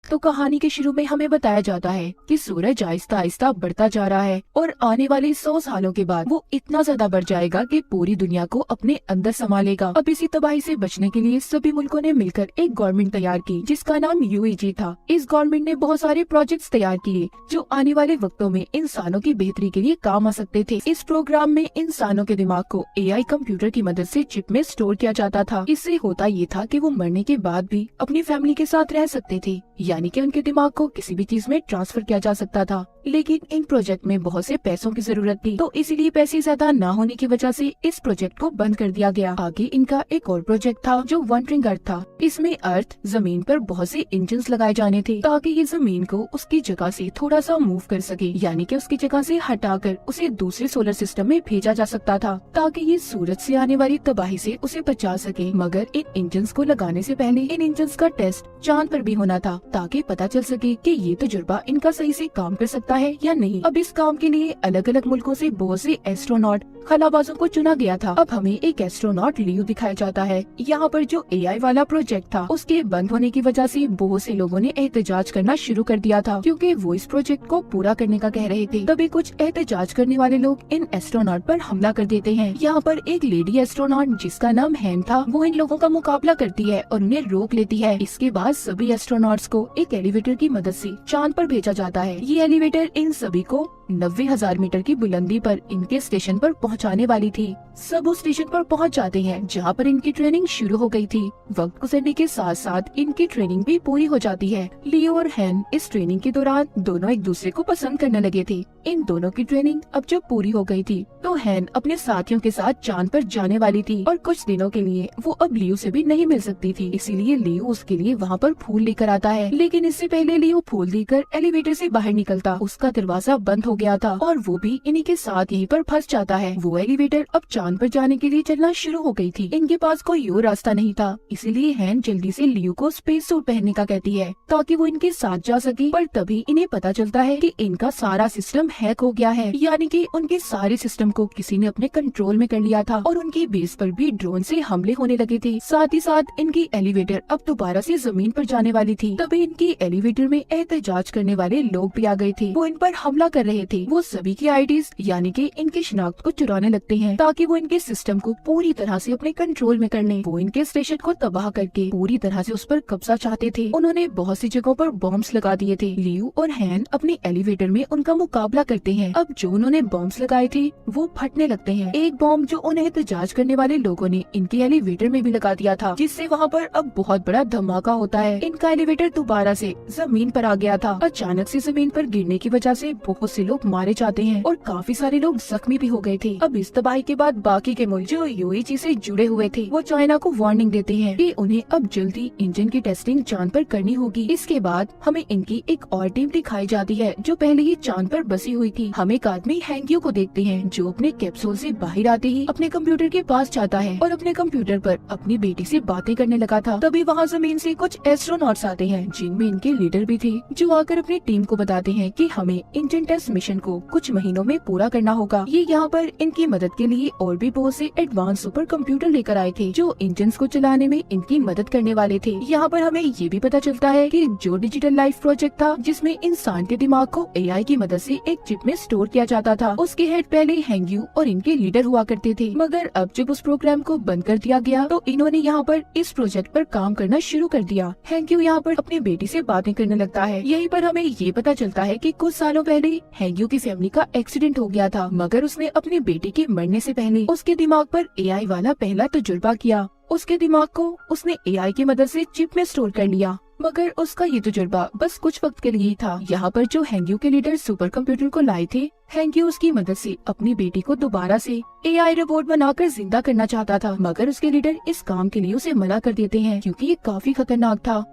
तो कहानी के शुरू में हमें बताया जाता है कि सूरज आहिस्ता आहिस्ता बढ़ता जा रहा है और आने वाले 100 सालों के बाद वो इतना ज्यादा बढ़ जाएगा कि पूरी दुनिया को अपने अंदर संभालेगा। अब इसी तबाही से बचने के लिए सभी मुल्कों ने मिलकर एक गवर्नमेंट तैयार की जिसका नाम यूएजी था। इस गवर्नमेंट ने बहुत सारे प्रोजेक्ट्स तैयार किए जो आने वाले वक्तों में इंसानों की बेहतरी के लिए काम आ सकते थे। इस प्रोग्राम में इंसानों के दिमाग को एआई कंप्यूटर की मदद से चिप में स्टोर किया जाता था। इससे होता ये था कि वो मरने के बाद भी अपनी फैमिली के साथ रह सकते थे, यानी कि उनके दिमाग को किसी भी चीज में ट्रांसफर किया जा सकता था। लेकिन इन प्रोजेक्ट में बहुत से पैसों की जरूरत थी, तो इसीलिए पैसे ज्यादा न होने की वजह से इस प्रोजेक्ट को बंद कर दिया गया। आगे इनका एक और प्रोजेक्ट था जो वंडरिंग अर्थ था। इसमें अर्थ जमीन पर बहुत से इंजन लगाए जाने थे ताकि ये जमीन को उसकी जगह से थोड़ा सा मूव कर सके, यानी कि उसकी जगह से हटाकर उसे दूसरे सोलर सिस्टम में भेजा जा सकता था ताकि ये सूरज से आने वाली तबाही से उसे बचा सके। मगर इन इंजन को लगाने से पहले इन इंजन का टेस्ट चांद पर भी होना था ताकि पता चल सके कि ये तजुर्बा इनका सही से काम कर सकता है या नहीं। अब इस काम के लिए अलग अलग मुल्कों से बहुत से एस्ट्रोनॉट खलाबाजों को चुना गया था। अब हमें एक एस्ट्रोनॉट लियो दिखाया जाता है। यहाँ पर जो एआई वाला प्रोजेक्ट था उसके बंद होने की वजह से बहुत से लोगों ने एहतजाज करना शुरू कर दिया था क्योंकि वो इस प्रोजेक्ट को पूरा करने का कह रहे थे। तभी कुछ एहतजाज करने वाले लोग इन एस्ट्रोनॉट पर हमला कर देते हैं। यहाँ पर एक लेडी एस्ट्रोनॉट जिसका नाम हैन था वो इन लोगों का मुकाबला करती है और उन्हें रोक लेती है। इसके बाद सभी एस्ट्रोनॉट्स को एक एलिवेटर की मदद से चांद पर भेजा जाता है। ये एलिवेटर इन सभी को 90,000 मीटर की बुलंदी पर इनके स्टेशन पर पहुंचाने वाली थी। सब उस स्टेशन पर पहुंच जाते हैं जहां पर इनकी ट्रेनिंग शुरू हो गई थी। वक्त गुजरने के साथ साथ इनकी ट्रेनिंग भी पूरी हो जाती है। लियो और हैन इस ट्रेनिंग के दौरान दोनों एक दूसरे को पसंद करने लगे थे। इन दोनों की ट्रेनिंग अब जब पूरी हो गई थी तो हैन अपने साथियों के साथ चांद पर जाने वाली थी और कुछ दिनों के लिए वो अब लियो से भी नहीं मिल सकती थी। इसीलिए लियो उसके लिए वहाँ पर फूल लेकर आता है। लेकिन इससे पहले लियो फूल देकर एलिवेटर से बाहर निकलता, उसका दरवाजा बंद हो गया था और वो भी इन्हीं के साथ यहीं पर फंस जाता है। वो एलिवेटर अब चांद पर जाने के लिए चलना शुरू हो गई थी। इनके पास कोई और रास्ता नहीं था, इसीलिए हैन जल्दी से लियो को स्पेस सूट पहनने का कहती है ताकि वो इनके साथ जा सके। पर तभी इन्हें पता चलता है कि इनका सारा सिस्टम हैक हो गया है, यानी कि उनके सारे सिस्टम को किसी ने अपने कंट्रोल में कर लिया था और उनकी बेस पर भी ड्रोन से हमले होने लगे थे। साथ ही साथ इनकी एलिवेटर अब दोबारा से जमीन पर जाने वाली थी। तभी इनकी एलिवेटर में एहतजाज करने वाले लोग भी आ गए थे। वो इन पर हमला कर रहे थे। वो सभी की आईडीज यानी कि इनकी शिनाख्त को चुराने लगते हैं ताकि वो इनके सिस्टम को पूरी तरह से अपने कंट्रोल में कर लें। वो इनके स्टेशन को तबाह करके पूरी तरह से उस पर कब्जा चाहते थे। उन्होंने बहुत सी जगहों पर बॉम्ब्स लगा दिए थे। लियो और हैन अपने एलिवेटर में उनका मुकाबला करते हैं। अब जो उन्होंने बॉम्ब्स लगाए थे वो फटने लगते हैं। एक बॉम्ब जो उन्हें एहतजाज करने वाले लोगों ने इनके एलिवेटर में भी लगा दिया था, जिससे वहाँ पर अब बहुत बड़ा धमाका होता है। इनका एलिवेटर दोबारा से जमीन पर आ गया था। अचानक से जमीन पर गिरने की वजह से बहुत से लोग मारे जाते हैं और काफी सारे लोग जख्मी भी हो गए थे। अब इस तबाही के बाद बाकी के मुल्क जो यूएई से जुड़े हुए थे वो चाइना को वार्निंग देते हैं कि उन्हें अब जल्दी इंजन की टेस्टिंग चांद पर करनी होगी। इसके बाद हमें इनकी एक और टीम दिखाई जाती है जो पहले ही चांद पर बसी हुई थी। हम एक आदमी हैंगियो को देखते हैं जो अपने कैप्सूल से बाहर आते ही अपने कंप्यूटर के पास जाता है और अपने कंप्यूटर पर अपनी बेटी से बातें करने लगा था। तभी वहाँ जमीन से कुछ एस्ट्रोनॉट्स आते हैं जिनमें इनके लीडर भी थे, जो आकर अपनी टीम को बताते हैं कि हमें इंजन टेस्ट मिशन को कुछ महीनों में पूरा करना होगा। ये यहाँ पर इनकी मदद के लिए और भी बहुत से एडवांस सुपर कंप्यूटर लेकर आए थे जो इंजन को चलाने में इनकी मदद करने वाले थे। यहाँ पर हमें ये भी पता चलता है कि जो डिजिटल लाइफ प्रोजेक्ट था जिसमें इंसान के दिमाग को एआई की मदद से एक चिप में स्टोर किया जाता था, उसके हेड पहले हैंग्यू और इनके लीडर हुआ करते थे। मगर अब जब उस प्रोग्राम को बंद कर दिया गया तो इन्होंने यहाँ पर इस प्रोजेक्ट पर काम करना शुरू कर दिया। हैंग्यू यहाँ पर अपनी बेटी से बातें करने लगता है। यहीं पर हमें ये पता चलता है कि कुछ सालों पहले हैंग्यू की फैमिली का एक्सीडेंट हो गया था, मगर उसने अपनी बेटी के मरने से पहले उसके दिमाग पर एआई वाला पहला तजुर्बा किया। उसके दिमाग को उसने एआई की मदद से चिप में स्टोर कर लिया, मगर उसका ये तजुर्बा बस कुछ वक्त के लिए ही था। यहाँ पर जो हैंग्यू के लीडर सुपर कंप्यूटर को लाए थे, हैंग्यू उसकी मदद से अपनी बेटी को दोबारा से एआई रोबोट बनाकर जिंदा करना चाहता था, मगर उसके लीडर इस काम के लिए उसे मना कर देते हैं क्योंकि ये काफी खतरनाक था।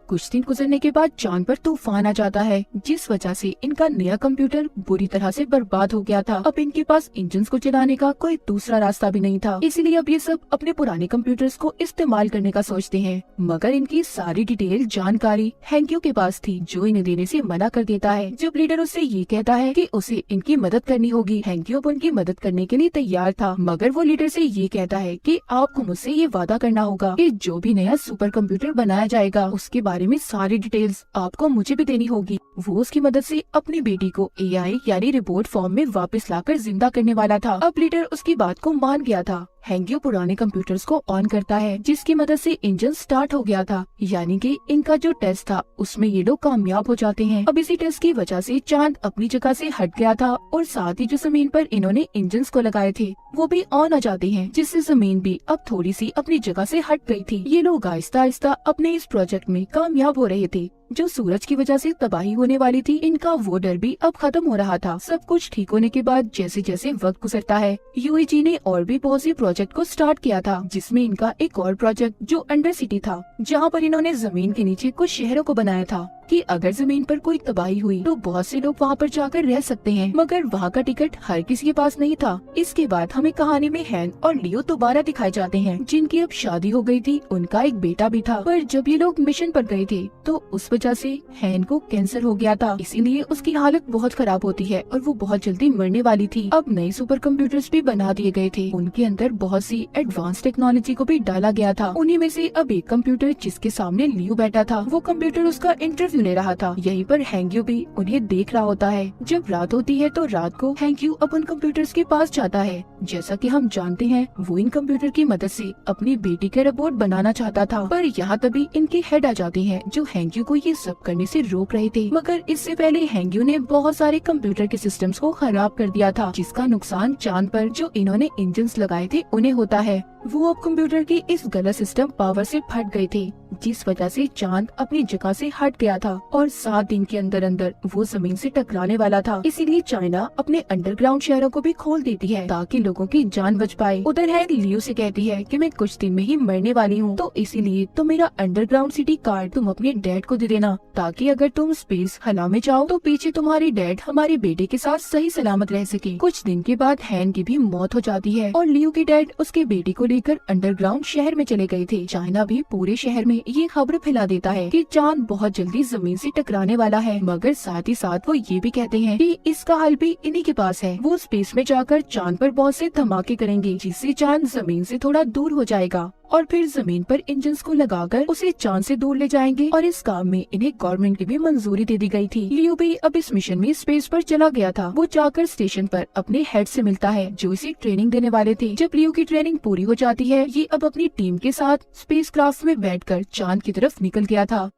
कुछ दिन गुजरने के बाद चांद पर तूफान आ जाता है जिस वजह से इनका नया कंप्यूटर बुरी तरह से बर्बाद हो गया था। अब इनके पास इंजन को चलाने का कोई दूसरा रास्ता भी नहीं था, इसीलिए अब ये सब अपने पुराने कंप्यूटर्स को इस्तेमाल करने का सोचते हैं। मगर इनकी सारी डिटेल जानकारी हैंग्यू के पास थी जो इन्हें देने से मना कर देता है। जब लीडर उससे ये कहता है कि उसे इनकी मदद करनी होगी, हैंग्यू अब उनकी मदद करने के लिए तैयार था, मगर वो लीडर से ये कहता है कि आपको मुझसे ये वादा करना होगा कि जो भी नया सुपर कंप्यूटर बनाया जाएगा उसके बारे में सारी डिटेल्स आपको मुझे भी देनी होगी। वो उसकी मदद से अपनी बेटी को AI यानी रिपोर्ट फॉर्म में वापस लाकर जिंदा करने वाला था। अब लीडर उसकी बात को मान गया था। हैंग्यू पुराने कंप्यूटर्स को ऑन करता है, जिसकी मदद से इंजन स्टार्ट हो गया था, यानी कि इनका जो टेस्ट था उसमें ये लोग कामयाब हो जाते हैं। अब इसी टेस्ट की वजह से चांद अपनी जगह से हट गया था और साथ ही जो जमीन पर इन्होंने इंजन्स को लगाए थे वो भी ऑन आ जाते हैं, जिससे जमीन भी अब थोड़ी सी अपनी जगह से हट गई थी। ये लोग आहिस्ता आहिस्ता अपने इस प्रोजेक्ट में कामयाब हो रहे थे। जो सूरज की वजह से तबाही होने वाली थी, इनका वो डर भी अब खत्म हो रहा था। सब कुछ ठीक होने के बाद जैसे जैसे वक्त गुजरता है, UAG ने और भी बहुत से प्रोजेक्ट को स्टार्ट किया था, जिसमें इनका एक और प्रोजेक्ट जो अंडर सिटी था, जहाँ पर इन्होंने जमीन के नीचे कुछ शहरों को बनाया था कि अगर जमीन पर कोई तबाही हुई तो बहुत से लोग वहाँ पर जाकर रह सकते हैं, मगर वहाँ का टिकट हर किसी के पास नहीं था। इसके बाद हमें कहानी में हैन और लियो दोबारा दिखाए जाते हैं, जिनकी अब शादी हो गई थी, उनका एक बेटा भी था। पर जब ये लोग मिशन पर गए थे तो उस वजह से हैन को कैंसर हो गया था, इसीलिए उसकी हालत बहुत खराब होती है और वो बहुत जल्दी मरने वाली थी। अब नए सुपर कंप्यूटर्स भी बना दिए गए थे, उनके अंदर बहुत सी एडवांस टेक्नोलॉजी को भी डाला गया था। उन्हीं में से अब एक कंप्यूटर जिसके सामने लियो बैठा था, वो कंप्यूटर उसका इंटरव्यू ले रहा था। यहीं पर हैंग्यू भी उन्हें देख रहा होता है। जब रात होती है तो रात को हैंग्यू अपन कंप्यूटर्स के पास जाता है। जैसा कि हम जानते हैं, वो इन कंप्यूटर की मदद से अपनी बेटी के रोबोट बनाना चाहता था, पर यहाँ तभी इनके हेड आ जाते हैं जो हैंग्यू को ये सब करने से रोक रहे थे। मगर इससे पहले हैंग्यू ने बहुत सारे कंप्यूटर के सिस्टम्स को खराब कर दिया था, जिसका नुकसान चांद पर जो इन्होंने इंजन्स लगाए थे उन्हें होता है। वो अब कंप्यूटर की इस गलत सिस्टम पावर से फट गए थे, जिस वजह से चांद अपनी जगह से हट गया था और 7 दिन के अंदर अंदर वो जमीन से टकराने वाला था। इसीलिए चाइना अपने अंडरग्राउंड शहरों को भी खोल देती है ताकि लोगों की जान बच पाए। उधर है लियो से कहती है कि मैं कुछ दिन में ही मरने वाली हूँ, तो इसीलिए तो मेरा अंडरग्राउंड सिटी कार्ड तुम अपने डैड को दे देना, ताकि अगर तुम स्पेस हला में जाओ तो पीछे तुम्हारी डैड हमारे बेटे के साथ सही सलामत रह सके। कुछ दिन के बाद हैन की भी मौत हो जाती है और लियो के डैड उसके बेटे को लेकर अंडरग्राउंड शहर में चले गए थे। चाइना भी पूरे शहर में ये खबर फैला देता है कि चांद बहुत जल्दी जमीन से टकराने वाला है, मगर साथ ही साथ वो ये भी कहते हैं कि इसका हल भी इन्हीं के पास है। वो स्पेस में जाकर चांद पर बहुत से धमाके करेंगे, जिससे चांद जमीन से थोड़ा दूर हो जाएगा और फिर जमीन पर इंजन्स को लगाकर उसे चांद से दूर ले जाएंगे। और इस काम में इन्हें गवर्नमेंट की भी मंजूरी दे दी गई थी। लियो भी अब इस मिशन में स्पेस पर चला गया था। वो जाकर स्टेशन पर अपने हेड से मिलता है जो इसे ट्रेनिंग देने वाले थे। जब लियो की ट्रेनिंग पूरी हो जाती है, ये अब अपनी टीम के साथ स्पेस क्राफ्ट में बैठकर चांद की तरफ निकल गया था।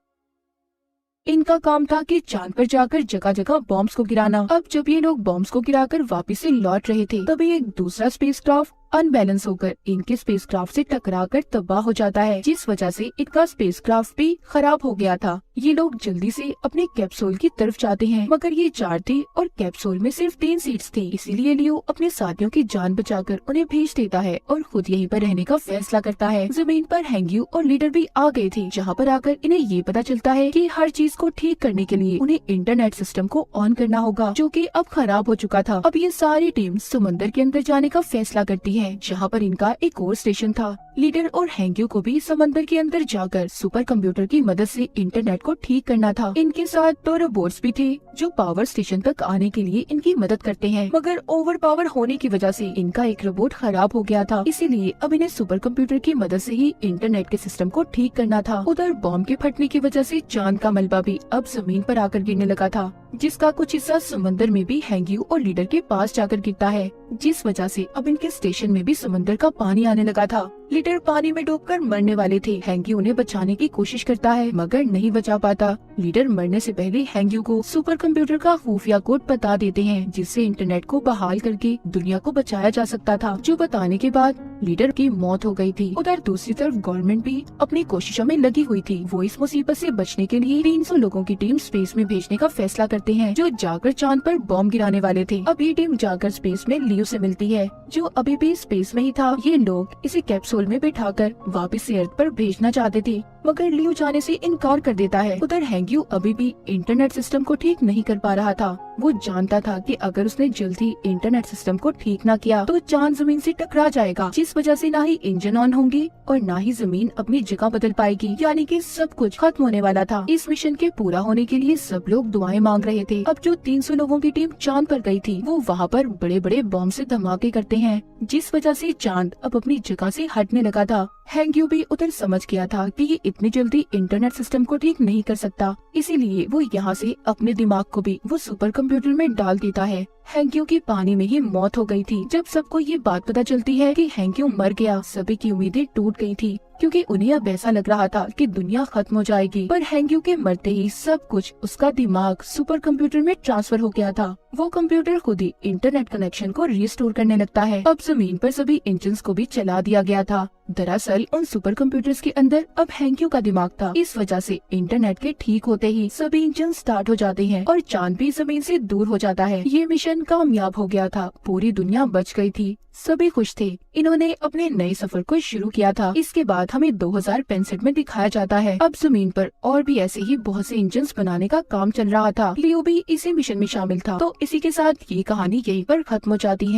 इनका काम था कि चांद पर जाकर जगह जगह बॉम्ब्स को गिराना। अब जब ये लोग बॉम्ब्स को गिराकर वापस से लौट रहे थे, तभी एक दूसरा स्पेसक्राफ्ट अनबैलेंस होकर इनके स्पेसक्राफ्ट से टकराकर तबाह हो जाता है, जिस वजह से इनका स्पेसक्राफ्ट भी खराब हो गया था। ये लोग जल्दी से अपने कैप्सूल की तरफ जाते हैं, मगर ये 4 थे और कैप्सूल में सिर्फ 3 सीट्स थी। इसीलिए लियो अपने साथियों की जान बचाकर उन्हें भेज देता है और खुद यहीं पर रहने का फैसला करता है। जमीन पर हैंग्यू और लीडर भी आ गए थे, जहाँ पर आकर इन्हें ये पता चलता है कि हर चीज को ठीक करने के लिए उन्हें इंटरनेट सिस्टम को ऑन करना होगा, जो कि अब खराब हो चुका था। अब ये सारी टीम समंदर के अंदर जाने का फैसला करती है, जहाँ पर इनका एक और स्टेशन था। लीडर और हैंग्यू को भी समंदर के अंदर जाकर सुपर कंप्यूटर की मदद से इंटरनेट को ठीक करना था। इनके साथ 2 रोबोट्स भी थे जो पावर स्टेशन तक आने के लिए इनकी मदद करते हैं, मगर ओवर पावर होने की वजह से इनका एक रोबोट खराब हो गया था। इसीलिए अब इन्हें सुपर कंप्यूटर की मदद से ही इंटरनेट के सिस्टम को ठीक करना था। उधर बॉम्ब के फटने की वजह से चांद का मलबा भी अब जमीन पर आकर गिरने लगा था, जिसका कुछ हिस्सा समंदर में भी हैंग्यू और लीडर के पास जाकर गिरता है, जिस वजह से अब इनके स्टेशन में भी समंदर का पानी आने लगा था। लीडर पानी में डूबकर मरने वाले थे। हैंग्यू उन्हें बचाने की कोशिश करता है, मगर नहीं बचा पाता। लीडर मरने से पहले हैंग्यू को सुपर कंप्यूटर का खुफिया कोड बता देते हैं, जिससे इंटरनेट को बहाल करके दुनिया को बचाया जा सकता था, जो बताने के बाद लीडर की मौत हो गई थी। उधर दूसरी तरफ गवर्नमेंट भी अपनी कोशिशों में लगी हुई थी। वो इस मुसीबत से बचने के लिए 300 लोगों की टीम स्पेस में भेजने का फैसला करते हैं, जो जाकर चांद पर बॉम्ब गिराने वाले थे। अब ये टीम जाकर स्पेस में लियो से मिलती है, जो अभी भी स्पेस में ही था। ये लोग इसे कैप्सूल में बिठाकर वापस से अर्थ पर भेजना चाहते थे, मगर लियो जाने से इनकार कर देता है। उधर हैंग्यू अभी भी इंटरनेट सिस्टम को ठीक नहीं कर पा रहा था। वो जानता था कि अगर उसने जल्दी इंटरनेट सिस्टम को ठीक न किया तो चांद जमीन से टकरा जाएगा, जिस वजह से ना ही इंजन ऑन होंगे और ना ही जमीन अपनी जगह बदल पाएगी, यानी कि सब कुछ खत्म होने वाला था। इस मिशन के पूरा होने के लिए सब लोग दुआएं मांग रहे थे। अब जो 300 लोगों की टीम चांद पर गई थी, वो वहाँ पर बड़े बड़े बॉम्ब से धमाके करते हैं, जिस वजह से चांद अब अपनी जगह से हटने लगा था। हैंक्यू भी उधर समझ गया था कि ये इतनी जल्दी इंटरनेट सिस्टम को ठीक नहीं कर सकता, इसीलिए वो यहाँ से अपने दिमाग को भी वो सुपर कंप्यूटर में डाल देता है। हैंक्यू की पानी में ही मौत हो गई थी। जब सबको ये बात पता चलती है कि हैंक्यू मर गया, सभी की उम्मीदें टूट गई थी, क्योंकि उन्हें अब ऐसा लग रहा था कि दुनिया खत्म हो जाएगी। पर हैंक्यू के मरते ही सब कुछ उसका दिमाग सुपर कंप्यूटर में ट्रांसफर हो गया था। वो कंप्यूटर खुद ही इंटरनेट कनेक्शन को रिस्टोर करने लगता है। अब जमीन पर सभी इंजन्स को भी चला दिया गया था। दरअसल उन सुपर कंप्यूटर्स के अंदर अब हैंक्यू का दिमाग था। इस वजह से इंटरनेट के ठीक होते ही सभी इंजन स्टार्ट हो जाते हैं और चांद भी जमीन से दूर हो जाता है। ये मिशन कामयाब हो गया था, पूरी दुनिया बच गई थी, सभी खुश थे। इन्होंने अपने नए सफर को शुरू किया था। इसके बाद हमें 2065 में दिखाया जाता है। अब जमीन पर और भी ऐसे ही बहुत से इंजन्स बनाने का काम चल रहा था। लियो भी इसी मिशन में शामिल था। तो इसी के साथ ये कहानी यहीं पर खत्म हो जाती है।